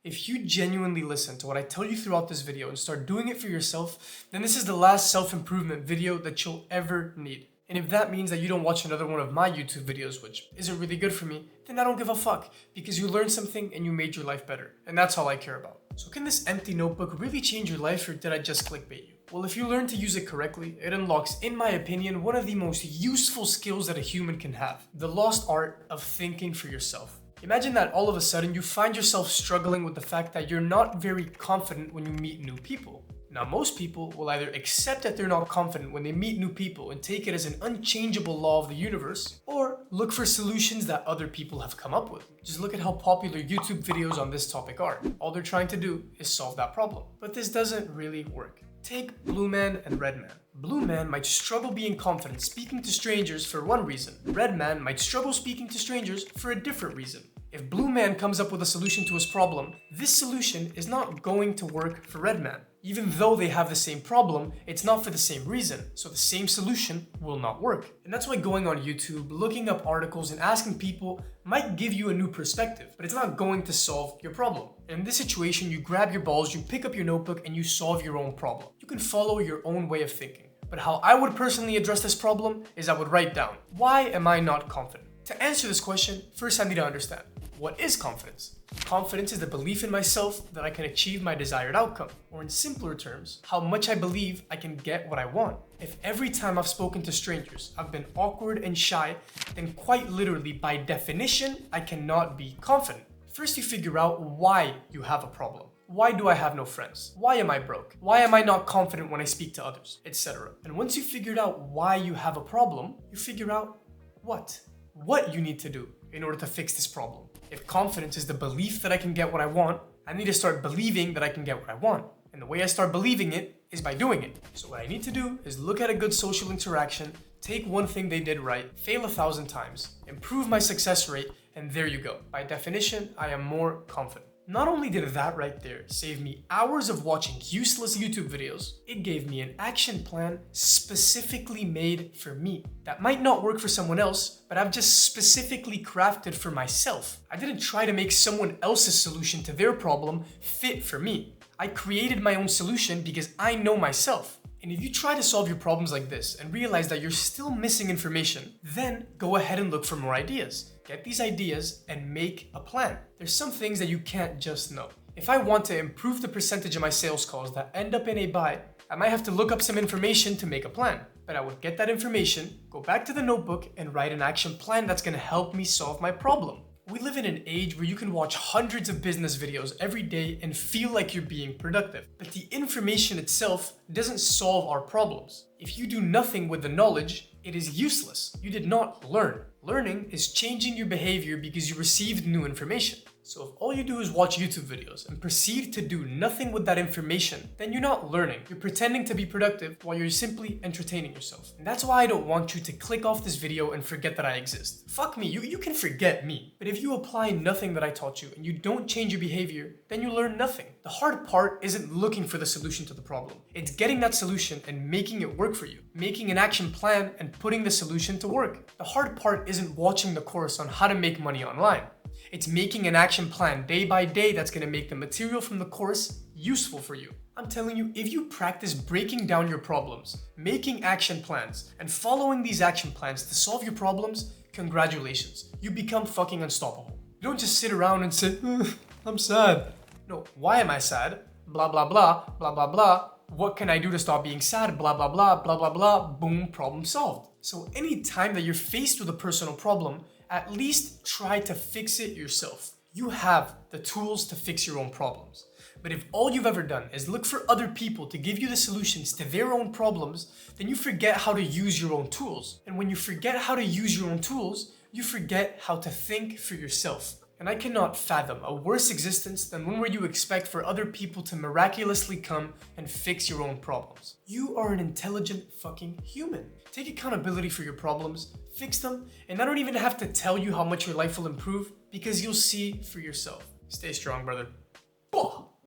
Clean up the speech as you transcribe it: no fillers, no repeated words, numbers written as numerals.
If you genuinely listen to what I tell you throughout this video and start doing it for yourself, then this is the last self-improvement video that you'll ever need. And if that means that you don't watch another one of my YouTube videos, which isn't really good for me, then I don't give a fuck, because you learned something and you made your life better. And that's all I care about. So can this empty notebook really change your life, or did I just clickbait you? Well, if you learn to use it correctly, it unlocks, in my opinion, one of the most useful skills that a human can have. The lost art of thinking for yourself. Imagine that all of a sudden you find yourself struggling with the fact that you're not very confident when you meet new people. Now, most people will either accept that they're not confident when they meet new people and take it as an unchangeable law of the universe, or look for solutions that other people have come up with. Just look at how popular YouTube videos on this topic are. All they're trying to do is solve that problem. But this doesn't really work. Take Blue Man and Red Man. Blue Man might struggle being confident speaking to strangers for one reason. Red Man might struggle speaking to strangers for a different reason. If Blue Man comes up with a solution to his problem, this solution is not going to work for Red Man. Even though they have the same problem, it's not for the same reason, so the same solution will not work. And that's why going on YouTube, looking up articles, and asking people might give you a new perspective, but it's not going to solve your problem. And in this situation, you grab your balls, you pick up your notebook, and you solve your own problem. You can follow your own way of thinking. But how I would personally address this problem is I would write down, why am I not confident? To answer this question, first I need to understand, what is confidence? Confidence is the belief in myself that I can achieve my desired outcome, or in simpler terms, how much I believe I can get what I want. If every time I've spoken to strangers, I've been awkward and shy, then quite literally, by definition, I cannot be confident. First, you figure out why you have a problem. Why do I have no friends? Why am I broke? Why am I not confident when I speak to others? Etc. And once you figured out why you have a problem, you figure out what you need to do in order to fix this problem. If confidence is the belief that I can get what I want, I need to start believing that I can get what I want. And the way I start believing it is by doing it. So what I need to do is look at a good social interaction, take one thing they did right, fail 1,000 times, improve my success rate, and there you go. By definition, I am more confident. Not only did that right there save me hours of watching useless YouTube videos, it gave me an action plan specifically made for me. That might not work for someone else, but I've just specifically crafted for myself. I didn't try to make someone else's solution to their problem fit for me. I created my own solution because I know myself. And if you try to solve your problems like this and realize that you're still missing information, then go ahead and look for more ideas. Get these ideas and make a plan. There's some things that you can't just know. If I want to improve the percentage of my sales calls that end up in a buy, I might have to look up some information to make a plan. But I would get that information, go back to the notebook, and write an action plan that's going to help me solve my problem. We live in an age where you can watch hundreds of business videos every day and feel like you're being productive. But the information itself doesn't solve our problems. If you do nothing with the knowledge, it is useless. You did not learn. Learning is changing your behavior because you received new information. So if all you do is watch YouTube videos and proceed to do nothing with that information, then you're not learning. You're pretending to be productive while you're simply entertaining yourself. And that's why I don't want you to click off this video and forget that I exist. Fuck me, you can forget me. But if you apply nothing that I taught you and you don't change your behavior, then you learn nothing. The hard part isn't looking for the solution to the problem. It's getting that solution and making it work for you. Making an action plan and putting the solution to work. The hard part isn't watching the course on how to make money online. It's making an action plan day by day that's going to make the material from the course useful for you. I'm telling you, if you practice breaking down your problems, making action plans, and following these action plans to solve your problems, congratulations, you become fucking unstoppable. You don't just sit around and say, I'm sad. No, why am I sad? Blah, blah, blah, blah, blah, blah. What can I do to stop being sad? Blah, blah, blah, blah, blah, blah. Boom, problem solved. So anytime that you're faced with a personal problem, at least try to fix it yourself. You have the tools to fix your own problems. But if all you've ever done is look for other people to give you the solutions to their own problems, then you forget how to use your own tools. And when you forget how to use your own tools, you forget how to think for yourself. And I cannot fathom a worse existence than one where you expect for other people to miraculously come and fix your own problems. You are an intelligent fucking human. Take accountability for your problems, fix them, and I don't even have to tell you how much your life will improve because you'll see for yourself. Stay strong, brother. Bah!